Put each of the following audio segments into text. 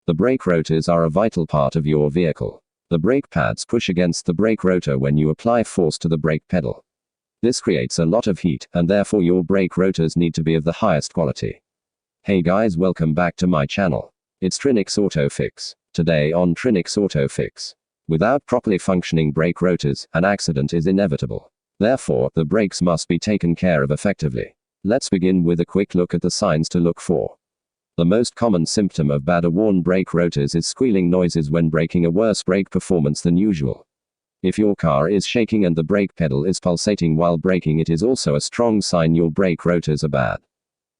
The brake rotors are a vital part of your vehicle. The brake pads push against the brake rotor when you apply force to the brake pedal. This creates a lot of heat, and therefore your brake rotors need to be of the highest quality. Hey guys, welcome back to my channel. It's Trinix Auto Fix. Today on Trinix Auto Fix. Without properly functioning brake rotors, an accident is inevitable. Therefore, the brakes must be taken care of effectively. Let's begin with a quick look at the signs to look for. The most common symptom of bad or worn brake rotors is squealing noises when braking, a worse brake performance than usual. If your car is shaking and the brake pedal is pulsating while braking, it is also a strong sign your brake rotors are bad.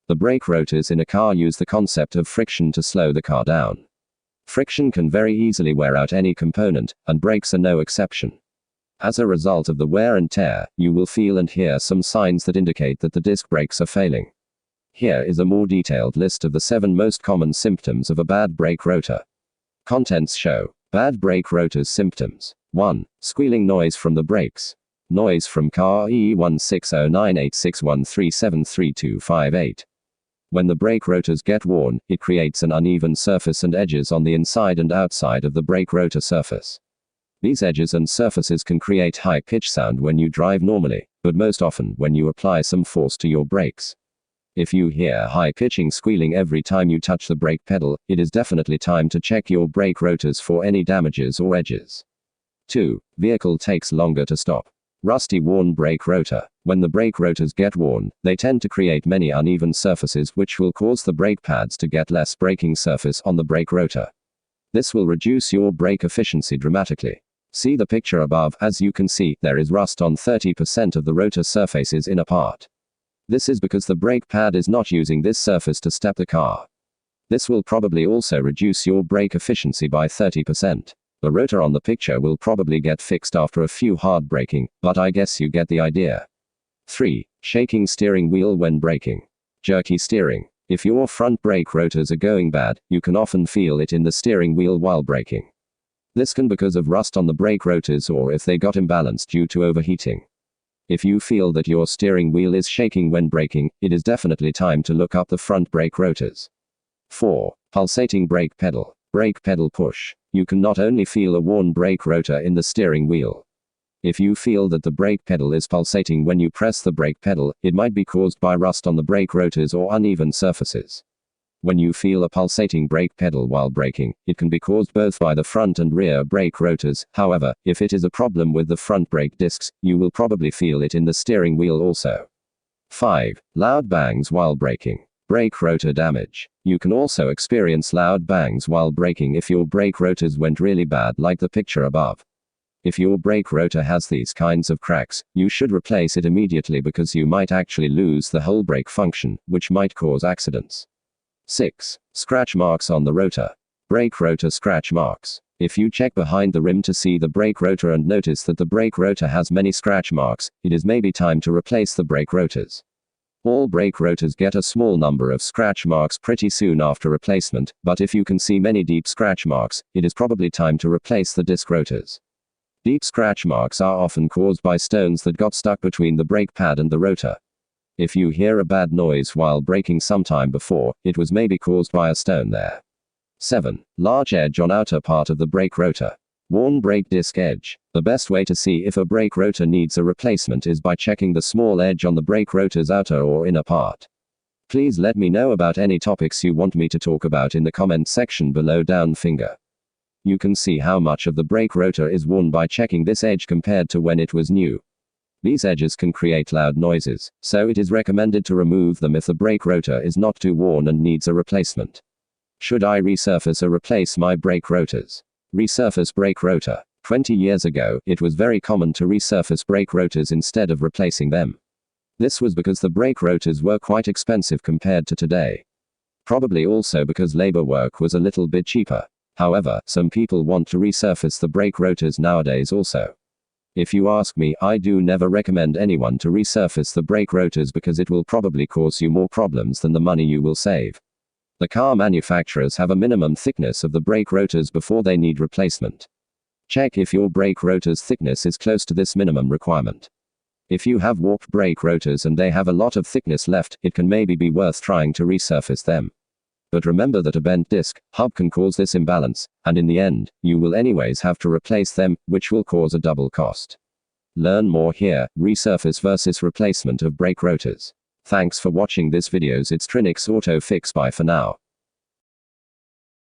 The brake rotors in a car use the concept of friction to slow the car down. Friction can very easily wear out any component, and brakes are no exception. As a result of the wear and tear, you will feel and hear some signs that indicate that the disc brakes are failing. Here is a more detailed list of the 7 most common symptoms of a bad brake rotor. Contents show. Bad brake rotors symptoms. 1. Squealing noise from the brakes. Noise from car E1609861373258. When the brake rotors get worn, it creates an uneven surface and edges on the inside and outside of the brake rotor surface. These edges and surfaces can create high-pitched sound when you drive normally, but most often when you apply some force to your brakes. If you hear high-pitching squealing every time you touch the brake pedal, it is definitely time to check your brake rotors for any damages or edges. 2. Vehicle takes longer to stop. Rusty, worn brake rotor. When the brake rotors get worn, they tend to create many uneven surfaces which will cause the brake pads to get less braking surface on the brake rotor. This will reduce your brake efficiency dramatically. See the picture above. As you can see, there is rust on 30% of the rotor surface's inner part. This is because the brake pad is not using this surface to step the car. This will probably also reduce your brake efficiency by 30%. The rotor on the picture will probably get fixed after a few hard braking, but I guess you get the idea. 3. Shaking steering wheel when braking. Jerky steering. If your front brake rotors are going bad, you can often feel it in the steering wheel while braking. This can be because of rust on the brake rotors or if they got imbalanced due to overheating. If you feel that your steering wheel is shaking when braking, it is definitely time to look up the front brake rotors. 4. Pulsating brake pedal. Brake pedal push. You can not only feel a worn brake rotor in the steering wheel. If you feel that the brake pedal is pulsating when you press the brake pedal, it might be caused by rust on the brake rotors or uneven surfaces. When you feel a pulsating brake pedal while braking, it can be caused both by the front and rear brake rotors. However, if it is a problem with the front brake discs, you will probably feel it in the steering wheel also. 5. Loud bangs while braking. Brake rotor damage. You can also experience loud bangs while braking if your brake rotors went really bad, like the picture above. If your brake rotor has these kinds of cracks, you should replace it immediately because you might actually lose the whole brake function, which might cause accidents. 6. Scratch marks on the rotor. Brake rotor scratch marks. If you check behind the rim to see the brake rotor and notice that the brake rotor has many scratch marks, it is maybe time to replace the brake rotors. All brake rotors get a small number of scratch marks pretty soon after replacement, but if you can see many deep scratch marks, it is probably time to replace the disc rotors. Deep scratch marks are often caused by stones that got stuck between the brake pad and the rotor. If you hear a bad noise while braking sometime before, it was maybe caused by a stone there. 7. Large edge on outer part of the brake rotor. Worn brake disc edge. The best way to see if a brake rotor needs a replacement is by checking the small edge on the brake rotor's outer or inner part. Please let me know about any topics you want me to talk about in the comment section below. Down finger. You can see how much of the brake rotor is worn by checking this edge compared to when it was new. These edges can create loud noises, so it is recommended to remove them if the brake rotor is not too worn and needs a replacement. Should I resurface or replace my brake rotors? Resurface brake rotor. 20 years ago, it was very common to resurface brake rotors instead of replacing them. This was because the brake rotors were quite expensive compared to today. Probably also because labor work was a little bit cheaper. However, some people want to resurface the brake rotors nowadays also. If you ask me, I do never recommend anyone to resurface the brake rotors because it will probably cause you more problems than the money you will save. The car manufacturers have a minimum thickness of the brake rotors before they need replacement. Check if your brake rotor's thickness is close to this minimum requirement. If you have warped brake rotors and they have a lot of thickness left, it can maybe be worth trying to resurface them. But remember that a bent disc hub can cause this imbalance, and in the end, you will anyways have to replace them, which will cause a double cost. Learn more here, resurface versus replacement of brake rotors. Thanks for watching this videos. It's Trinix Auto Fix. Bye for now.